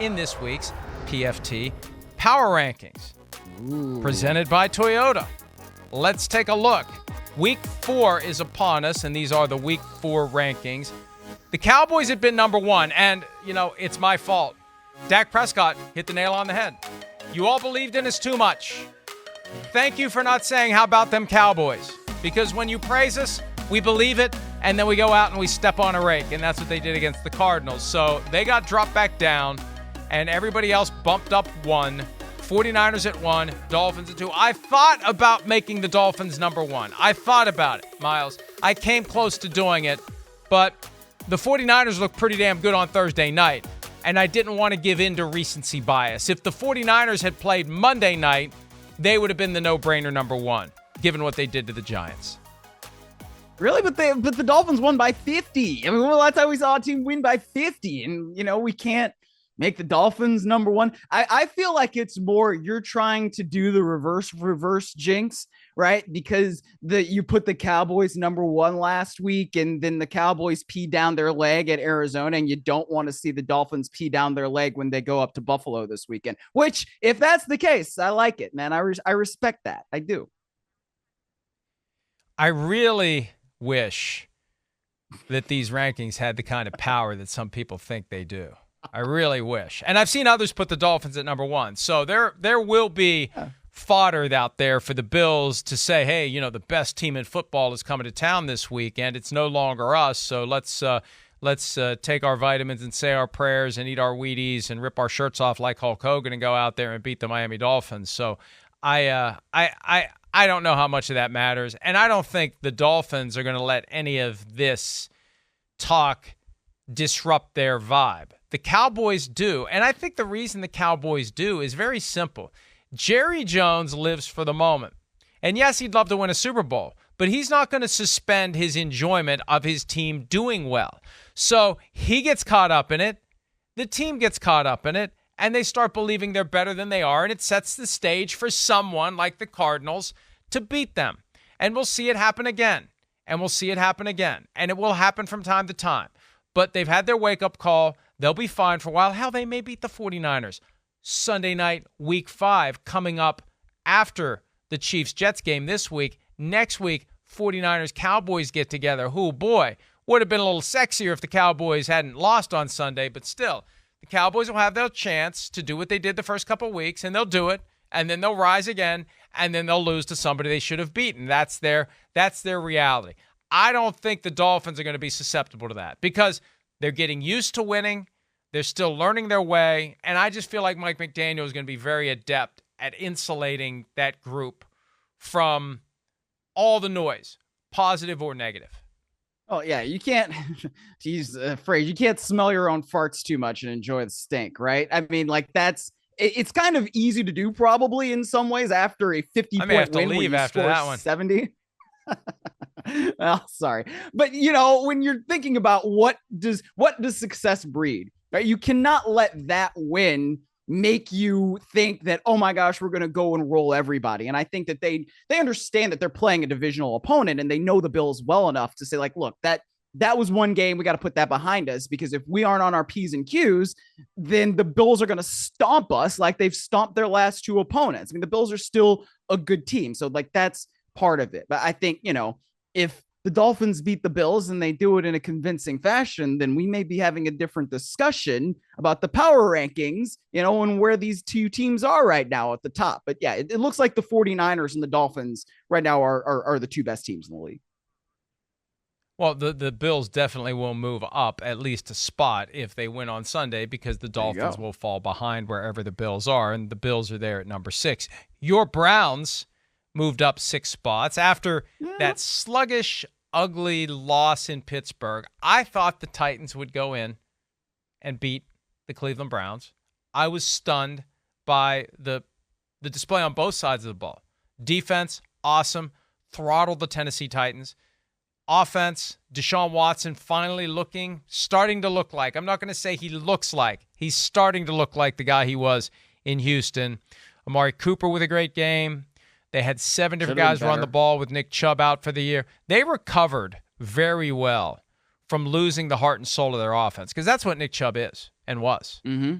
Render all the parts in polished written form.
in this week's PFT Power Rankings, presented by Toyota. Let's take a look. Week 4 is upon us, and these are the Week 4 rankings. The Cowboys had been number 1, and, it's my fault. Dak Prescott hit the nail on the head. You all believed in us too much. Thank you for not saying, how about them Cowboys? Because when you praise us, we believe it, and then we go out and we step on a rake, and that's what they did against the Cardinals. So they got dropped back down, and everybody else bumped up 1. 49ers at 1, Dolphins at 2. I thought about making the Dolphins number 1. I thought about it, Myles. I came close to doing it, but the 49ers looked pretty damn good on Thursday night, and I didn't want to give in to recency bias. If the 49ers had played Monday night, they would have been the no-brainer number 1, given what they did to the Giants. Really? But the Dolphins won by 50. I mean, well, that's how we saw a team win by 50. And, we can't make the Dolphins number 1. I feel like it's more you're trying to do the reverse jinx, right? Because you put the Cowboys number 1 last week, and then the Cowboys pee down their leg at Arizona, and you don't want to see the Dolphins pee down their leg when they go up to Buffalo this weekend. Which, if that's the case, I like it, man. I respect that. I do. I really wish that these rankings had the kind of power that some people think they do. I really wish. And I've seen others put the Dolphins at number 1. So there will be fodder out there for the Bills to say, hey, the best team in football is coming to town this weekend. It's no longer us. So let's take our vitamins and say our prayers and eat our Wheaties and rip our shirts off like Hulk Hogan and go out there and beat the Miami Dolphins. So I don't know how much of that matters. And I don't think the Dolphins are going to let any of this talk disrupt their vibe. The Cowboys do. And I think the reason the Cowboys do is very simple. Jerry Jones lives for the moment. And yes, he'd love to win a Super Bowl, but he's not going to suspend his enjoyment of his team doing well. So he gets caught up in it. The team gets caught up in it. And they start believing they're better than they are. And it sets the stage for someone like the Cardinals to beat them. And we'll see it happen again. And we'll see it happen again. And it will happen from time to time. But they've had their wake-up call. They'll be fine for a while. Hell, they may beat the 49ers. Sunday night, Week 5, coming up after the Chiefs-Jets game this week. Next week, 49ers-Cowboys get together. Oh, boy, would have been a little sexier if the Cowboys hadn't lost on Sunday. But still, the Cowboys will have their chance to do what they did the first couple of weeks, and they'll do it. And then they'll rise again, and then they'll lose to somebody they should have beaten. That's their reality. I don't think the Dolphins are going to be susceptible to that because they're getting used to winning. They're still learning their way. And I just feel like Mike McDaniel is going to be very adept at insulating that group from all the noise, positive or negative. Oh, yeah, you can't, to use a phrase, you can't smell your own farts too much and enjoy the stink, right? I mean, it's kind of easy to do probably in some ways after a 50-point win where you after that one. 70. Well, sorry. But, when you're thinking about what does success breed, right? You cannot let that win make you think that, oh my gosh, we're going to go and roll everybody. And I think that they understand that they're playing a divisional opponent and they know the Bills well enough to say like, look, that was one game. We got to put that behind us because if we aren't on our P's and Q's, then the Bills are going to stomp us like they've stomped their last 2 opponents. I mean, the Bills are still a good team. So that's part of it. But I think, if the Dolphins beat the Bills and they do it in a convincing fashion, then we may be having a different discussion about the power rankings, and where these 2 teams are right now at the top. But yeah, it looks like the 49ers and the Dolphins right now are the 2 best teams in the league. Well, the Bills definitely will move up at least a spot if they win on Sunday because the Dolphins will fall behind wherever the Bills are, and the Bills are there at number 6. Your Browns moved up 6 spots after that sluggish, ugly loss in Pittsburgh. I thought the Titans would go in and beat the Cleveland Browns. I was stunned by the display on both sides of the ball. Defense, awesome, throttled the Tennessee Titans. Offense, Deshaun Watson finally starting to look like, I'm not going to say he looks like, he's starting to look like the guy he was in Houston. Amari Cooper with a great game. They had 7 different guys run the ball with Nick Chubb out for the year. They recovered very well from losing the heart and soul of their offense because that's what Nick Chubb is and was. Mm-hmm.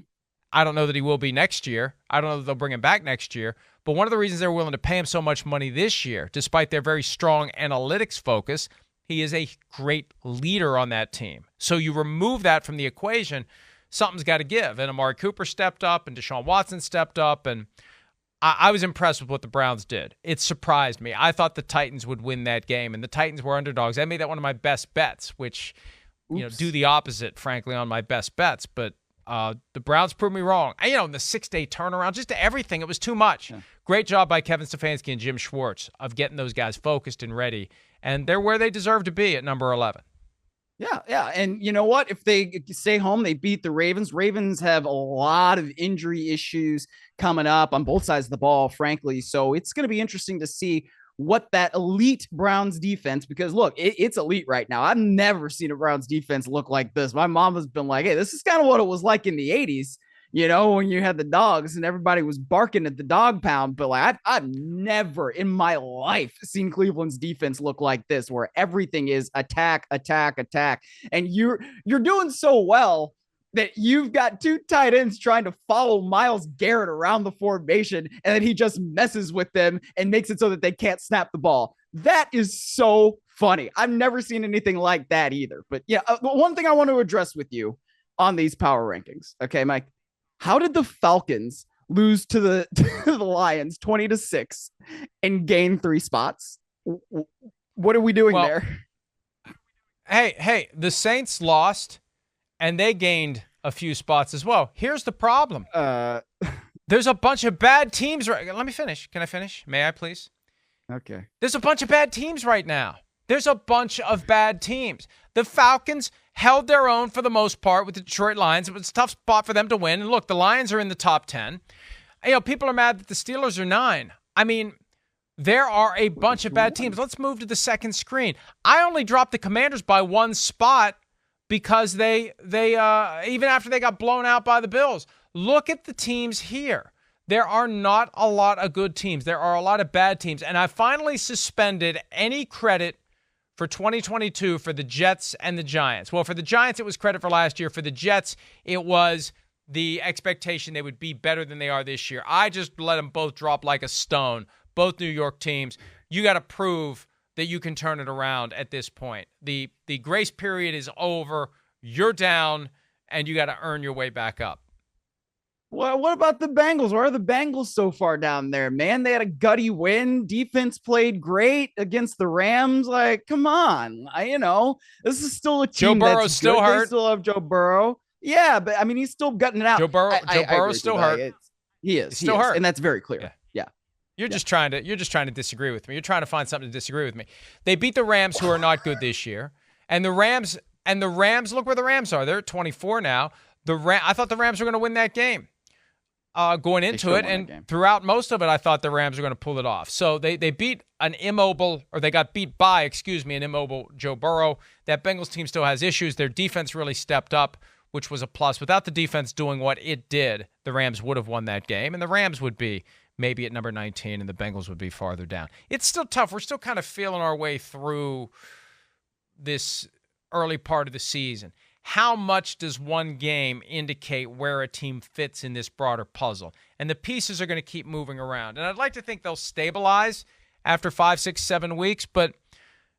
I don't know that he will be next year. I don't know that they'll bring him back next year. But one of the reasons they're willing to pay him so much money this year, despite their very strong analytics focus, he is a great leader on that team. So you remove that from the equation, something's got to give. And Amari Cooper stepped up, and Deshaun Watson stepped up, and I was impressed with what the Browns did. It surprised me. I thought the Titans would win that game, and the Titans were underdogs. I made that one of my best bets, which do the opposite, frankly, on my best bets. But the Browns proved me wrong. In the 6-day turnaround, just everything, it was too much. Yeah. Great job by Kevin Stefanski and Jim Schwartz of getting those guys focused and ready, and they're where they deserve to be at number 11. Yeah. And you know what? If they stay home, they beat the Ravens. Ravens have a lot of injury issues coming up on both sides of the ball, frankly. So it's going to be interesting to see what that elite Browns defense, because look, it's elite right now. I've never seen a Browns defense look like this. My mom has been like, hey, this is kind of what it was like in the 80s, when you had the dogs and everybody was barking at the dog pound. But like, I've never in my life seen Cleveland's defense look like this, where everything is attack, attack, attack. And you're doing so well that you've got two tight ends trying to follow Myles Garrett around the formation, and then he just messes with them and makes it so that they can't snap the ball. That is so funny. I've never seen anything like that either. But yeah, one thing I want to address with you on these power rankings. Okay, Mike, how did the Falcons lose to the Lions 20-6 and gain 3 spots? What are we doing there? Hey, the Saints lost, and they gained a few spots as well. Here's the problem. There's a bunch of bad teams. Let me finish. Can I finish? May I, please? Okay. There's a bunch of bad teams right now. There's a bunch of bad teams. The Falcons held their own for the most part with the Detroit Lions. It was a tough spot for them to win. And look, the Lions are in the top 10. People are mad that the Steelers are 9. I mean, there are a bunch of bad teams. Let's move to the second screen. I only dropped the Commanders by 1 spot because they even after they got blown out by the Bills. Look at the teams here. There are not a lot of good teams. There are a lot of bad teams. And I finally suspended any credit for 2022 for the Jets and the Giants. Well, for the Giants, it was credit for last year. For the Jets, it was the expectation they would be better than they are this year. I just let them both drop like a stone. Both New York teams. You got to prove that you can turn it around at this point. The grace period is over. You're down, and you got to earn your way back up. Well, what about the Bengals? Why are the Bengals so far down there, man? They had a gutty win. Defense played great against the Rams. Like, come on. This is still a team. Joe Burrow's still hurt. They still have Joe Burrow. Yeah, but I mean, he's still gutting it out. Joe Burrow's still hurt. He is still hurt, and that's very clear. Yeah. You're just trying to disagree with me. You're trying to find something to disagree with me. They beat the Rams, who are not good this year, and the Rams. Look where the Rams are. They're at 24 now. I thought the Rams were going to win that game. Going into it, and throughout most of it, I thought the Rams were going to pull it off. So they beat an immobile, or they got beat by, an immobile Joe Burrow. That Bengals team still has issues. Their defense really stepped up, which was a plus. Without the defense doing what it did, the Rams would have won that game, and the Rams would be maybe at number 19, and the Bengals would be farther down. It's still tough. We're still kind of feeling our way through this early part of the season. How much does one game indicate where a team fits in this broader puzzle? And the pieces are going to keep moving around. And I'd like to think they'll stabilize after 5, 6, 7 weeks. But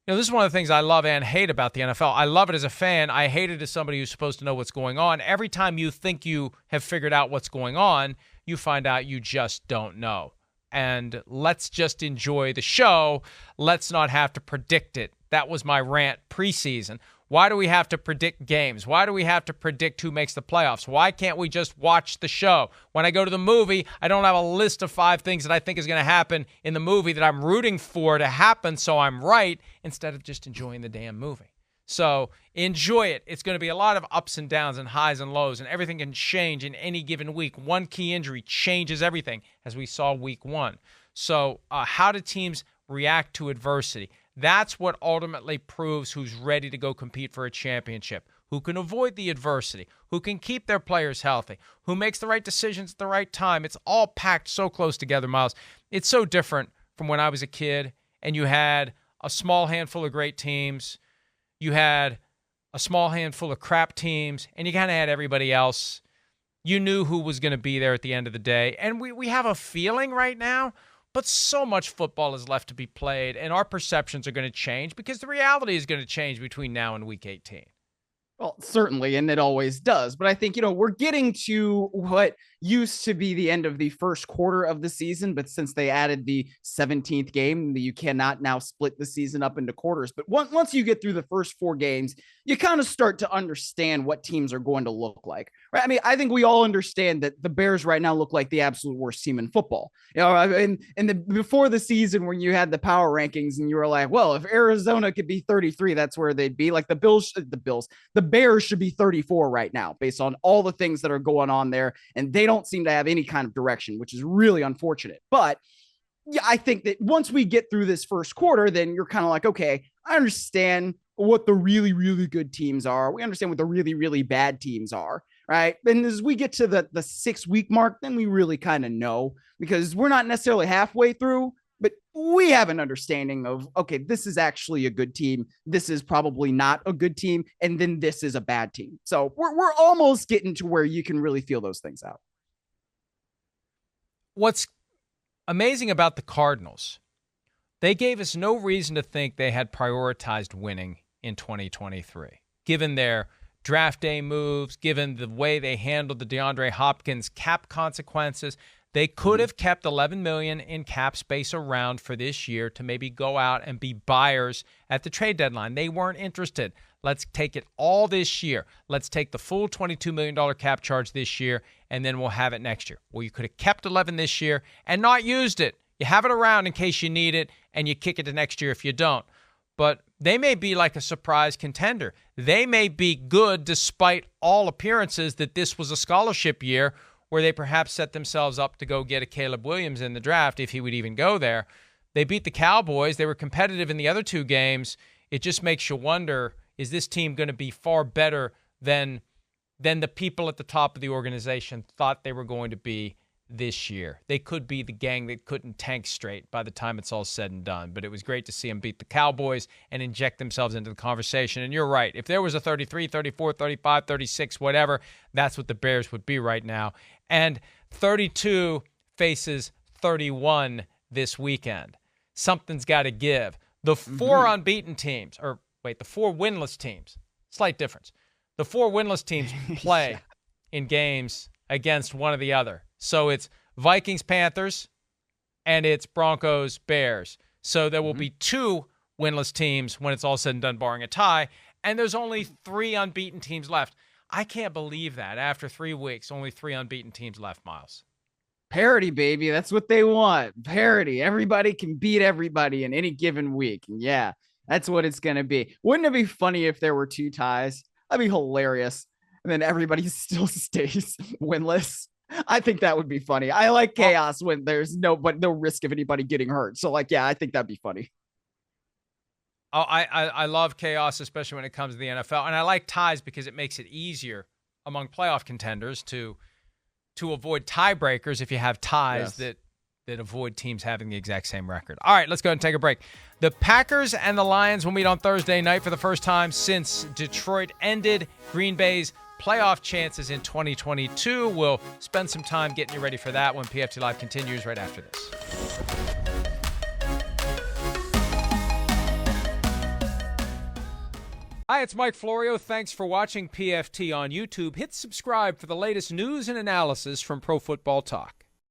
this is one of the things I love and hate about the NFL. I love it as a fan. I hate it as somebody who's supposed to know what's going on. Every time you think you have figured out what's going on, you find out you just don't know. And let's just enjoy the show. Let's not have to predict it. That was my rant preseason. Why do we have to predict games? Why do we have to predict who makes the playoffs? Why can't we just watch the show? When I go to the movie, I don't have a list of 5 things that I think is going to happen in the movie that I'm rooting for to happen so I'm right, instead of just enjoying the damn movie. So enjoy it. It's going to be a lot of ups and downs and highs and lows, and everything can change in any given week. One key injury changes everything, as we saw week 1. So how do teams react to adversity? That's what ultimately proves who's ready to go compete for a championship, who can avoid the adversity, who can keep their players healthy, who makes the right decisions at the right time. It's all packed so close together, Myles. It's so different from when I was a kid and you had a small handful of great teams, you had a small handful of crap teams, and you kind of had everybody else. You knew who was going to be there at the end of the day. And we have a feeling right now, but so much football is left to be played, and our perceptions are going to change because the reality is going to change between now and week 18. Well, certainly, and it always does. But I think, we're getting to what used to be the end of the first quarter of the season. But since they added the 17th game, you cannot now split the season up into quarters. But once you get through the first 4 games, you kind of start to understand what teams are going to look like. Right? I mean, I think we all understand that the Bears right now look like the absolute worst team in football. Before the season, when you had the power rankings and you were like, well, if Arizona could be 33, that's where they'd be. Like the Bears should be 34 right now based on all the things that are going on there. And they don't seem to have any kind of direction, which is really unfortunate. But yeah, I think that once we get through this first quarter, then you're kind of like, okay, I understand what the really, really good teams are. We understand what the really, really bad teams are. Right. And as we get to the 6-week mark, then we really kind of know, because we're not necessarily halfway through, but we have an understanding of, okay, this is actually a good team. This is probably not a good team. And then this is a bad team. So we're almost getting to where you can really feel those things out. What's amazing about the Cardinals, they gave us no reason to think they had prioritized winning in 2023, given their draft day moves, given the way they handled the DeAndre Hopkins cap consequences. They could have kept $11 million in cap space around for this year to maybe go out and be buyers at the trade deadline. They weren't interested. Let's take it all this year. Let's take the full $22 million cap charge this year, and then we'll have it next year. Well, you could have kept 11 this year and not used it. You have it around in case you need it, and you kick it to next year if you don't. But they may be like a surprise contender. They may be good despite all appearances that this was a scholarship year where they perhaps set themselves up to go get a Caleb Williams in the draft if he would even go there. They beat the Cowboys. They were competitive in the other 2 games. It just makes you wonder, is this team going to be far better than the people at the top of the organization thought they were going to be this year? They could be the gang that couldn't tank straight by the time it's all said and done. But it was great to see them beat the Cowboys and inject themselves into the conversation. And you're right. If there was a 33, 34, 35, 36, whatever, that's what the Bears would be right now. And 32 faces 31 this weekend. Something's got to give. The 4 unbeaten teams, the 4 winless teams, slight difference. The 4 winless teams play in games against one or the other. So it's Vikings, Panthers, and it's Broncos, Bears. So there will be 2 winless teams when it's all said and done, barring a tie, and there's only 3 unbeaten teams left. I can't believe that after 3 weeks, only 3 unbeaten teams left, Myles. Parity, baby. That's what they want. Parity. Everybody can beat everybody in any given week. And yeah, that's what it's going to be. Wouldn't it be funny if there were 2 ties? That'd be hilarious. And then everybody still stays winless. I think that would be funny. I like chaos when there's no risk of anybody getting hurt. So yeah, I think that'd be funny. Oh, I love chaos, especially when it comes to the NFL. And I like ties because it makes it easier among playoff contenders to avoid tiebreakers if you have ties that avoid teams having the exact same record. All right, let's go ahead and take a break. The Packers and the Lions will meet on Thursday night for the first time since Detroit ended Green Bay's playoff chances in 2022. We'll spend some time getting you ready for that when PFT Live continues right after this. Hi, it's Mike Florio. Thanks for watching PFT on YouTube. Hit subscribe for the latest news and analysis from Pro Football Talk.